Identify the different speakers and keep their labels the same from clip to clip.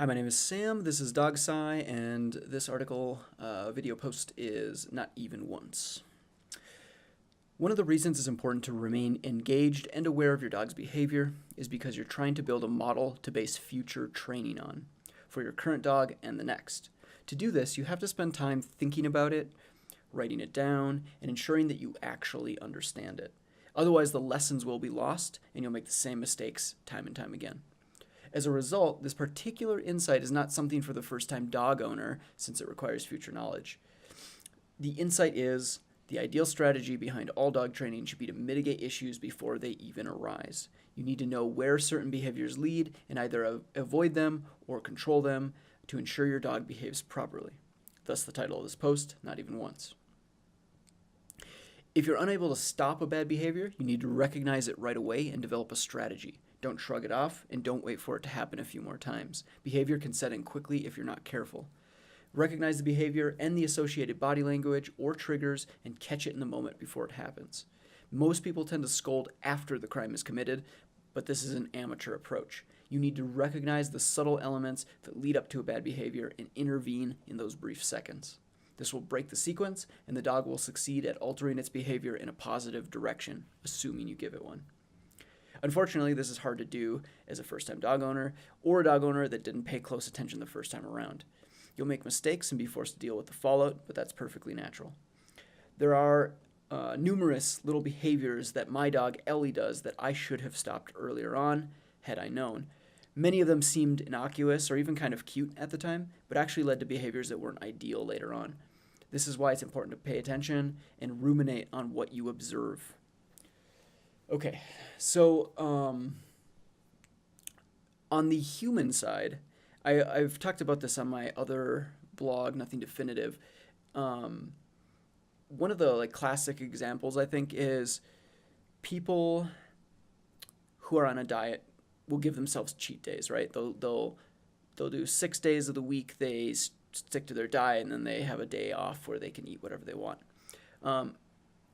Speaker 1: Hi, my name is Sam. This is Dog Sci, and this article video post is Not Even Once. One of the reasons it's important to remain engaged and aware of your dog's behavior is because you're trying to build a model to base future training on for your current dog and the next. To do this, you have to spend time thinking about it, writing it down, and ensuring that you actually understand it. Otherwise, the lessons will be lost, and you'll make the same mistakes time and time again. As a result, this particular insight is not something for the first-time dog owner, since it requires future knowledge. The insight is the ideal strategy behind all dog training should be to mitigate issues before they even arise. You need to know where certain behaviors lead and either avoid them or control them to ensure your dog behaves properly. Thus the title of this post, Not Even Once. If you're unable to stop a bad behavior, you need to recognize it right away and develop a strategy. Don't shrug it off, and don't wait for it to happen a few more times. Behavior can set in quickly if you're not careful. Recognize the behavior and the associated body language or triggers and catch it in the moment before it happens. Most people tend to scold after the crime is committed, but this is an amateur approach. You need to recognize the subtle elements that lead up to a bad behavior and intervene in those brief seconds. This will break the sequence, and the dog will succeed at altering its behavior in a positive direction, assuming you give it one. Unfortunately, this is hard to do as a first-time dog owner or a dog owner that didn't pay close attention the first time around. You'll make mistakes and be forced to deal with the fallout, but that's perfectly natural. There are numerous little behaviors that my dog Ellie does that I should have stopped earlier on had I known. Many of them seemed innocuous or even kind of cute at the time, but actually led to behaviors that weren't ideal later on. This is why it's important to pay attention and ruminate on what you observe. Okay, so on the human side, I've talked about this on my other blog, Nothing Definitive. One of the classic examples, I think, is people who are on a diet will give themselves cheat days, right? They'll do 6 days of the week, they stick to their diet, and then they have a day off where they can eat whatever they want.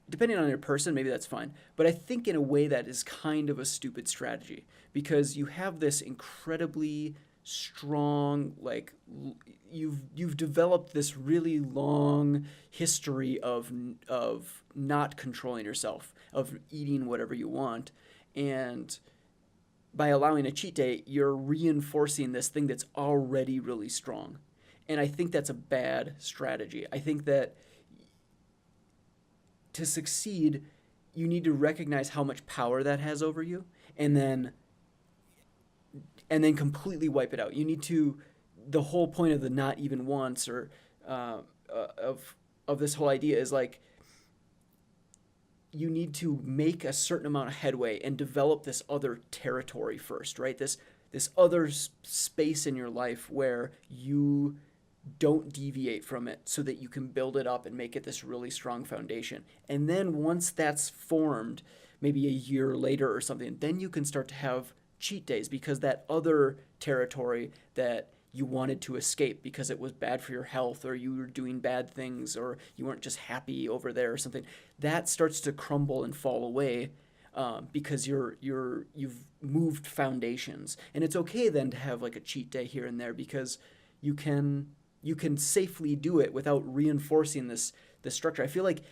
Speaker 1: Depending on your person, maybe that's fine. But I think in a way that is kind of a stupid strategy because you have this incredibly strong, you've developed this really long history of not controlling yourself, of eating whatever you want. And by allowing a cheat day, you're reinforcing this thing that's already really strong. And I think that's a bad strategy. I think that to succeed, you need to recognize how much power that has over you, and then completely wipe it out. You need to. The whole point of the not even once, or of this whole idea is you need to make a certain amount of headway and develop this other territory first, right? This other space in your life where you don't deviate from it so that you can build it up and make it this really strong foundation. And then once that's formed, maybe a year later or something, then you can start to have cheat days because that other territory that you wanted to escape because it was bad for your health or you were doing bad things or you weren't just happy over there or something, that starts to crumble and fall away because you've moved foundations. And it's okay then to have a cheat day here and there because you can safely do it without reinforcing this structure. I feel like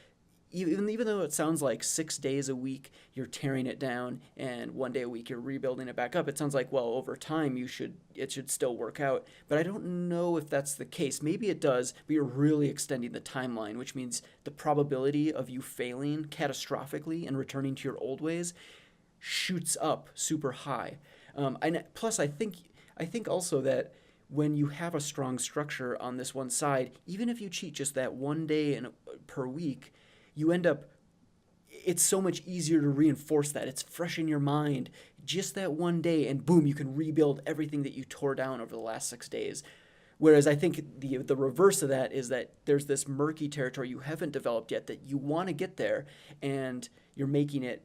Speaker 1: even though it sounds like 6 days a week you're tearing it down and 1 day a week you're rebuilding it back up, it sounds like, well, over time it should still work out. But I don't know if that's the case. Maybe it does, but you're really extending the timeline, which means the probability of you failing catastrophically and returning to your old ways shoots up super high. And plus, I think also that when you have a strong structure on this one side, even if you cheat just that 1 day per week, you end up, it's so much easier to reinforce that. It's fresh in your mind, just that 1 day, and boom, you can rebuild everything that you tore down over the last 6 days. Whereas I think the reverse of that is that there's this murky territory you haven't developed yet that you want to get there, and you're making it,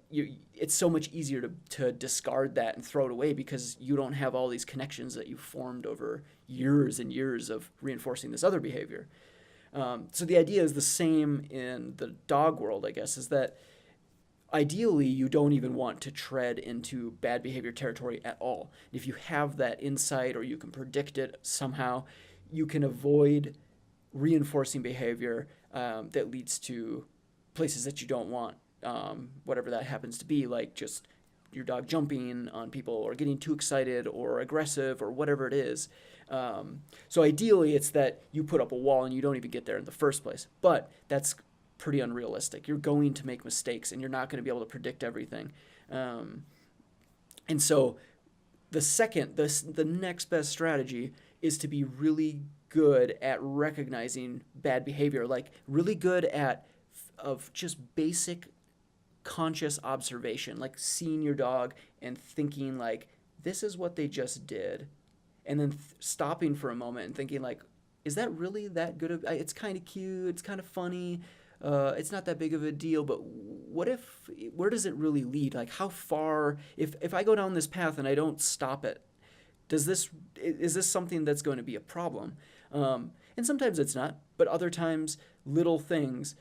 Speaker 1: it's so much easier to discard that and throw it away because you don't have all these connections that you've formed over years and years of reinforcing this other behavior. So the idea is the same in the dog world, I guess, is that Ideally, you don't even want to tread into bad behavior territory at all. If you have that insight or you can predict it somehow, you can avoid reinforcing behavior that leads to places that you don't want, whatever that happens to be, like just your dog jumping on people or getting too excited or aggressive or whatever it is. So ideally, it's that you put up a wall and you don't even get there in the first place. But that's pretty unrealistic. You're going to make mistakes and you're not going to be able to predict everything. And so the next best strategy is to be really good at recognizing bad behavior, like really good at of just basic conscious observation, like seeing your dog and thinking like, this is what they just did, and then stopping for a moment and thinking like, is that really that good of, it's kind of cute, it's kind of funny, it's not that big of a deal, but where does it really lead? Like how far, if I go down this path and I don't stop it, is this something that's going to be a problem? And sometimes it's not, but other times little things.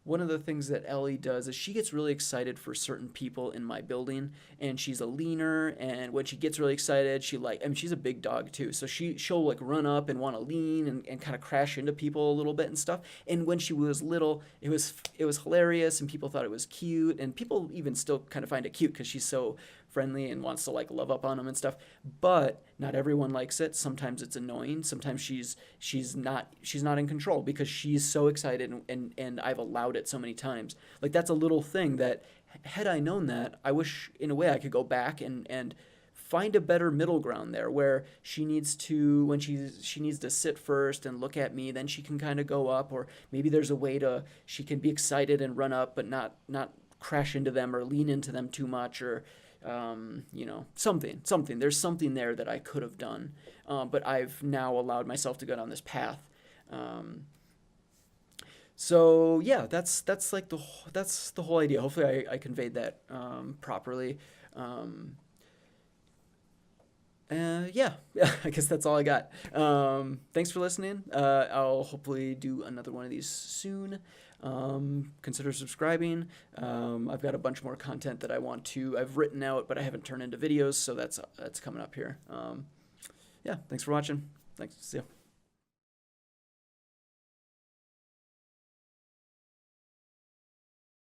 Speaker 1: One of the things that Ellie does is she gets really excited for certain people in my building, and she's a leaner, and when she gets really excited, she's a big dog too, so she'll like run up and want to lean and kind of crash into people a little bit and stuff. And when she was little, it was hilarious, and people thought it was cute, and people even still kind of find it cute because she's so friendly and wants to like love up on them and stuff. But not everyone likes it. Sometimes it's annoying. Sometimes she's not in control because she's so excited, and I've allowed it so many times. Like that's a little thing that, had I known that, I wish in a way I could go back and find a better middle ground there, where she needs to, when she needs to sit first and look at me, then she can kind of go up, or maybe there's a way she can be excited and run up but not crash into them or lean into them too much, or something. There's something there that I could have done, but I've now allowed myself to go down this path. So yeah, that's like that's the whole idea. Hopefully, I conveyed that properly. Yeah, I guess that's all I got. Thanks for listening. I'll hopefully do another one of these soon. Consider subscribing. I've got a bunch more content that I've written out, but I haven't turned into videos, so that's coming up here. Yeah, thanks for watching. Thanks. See ya.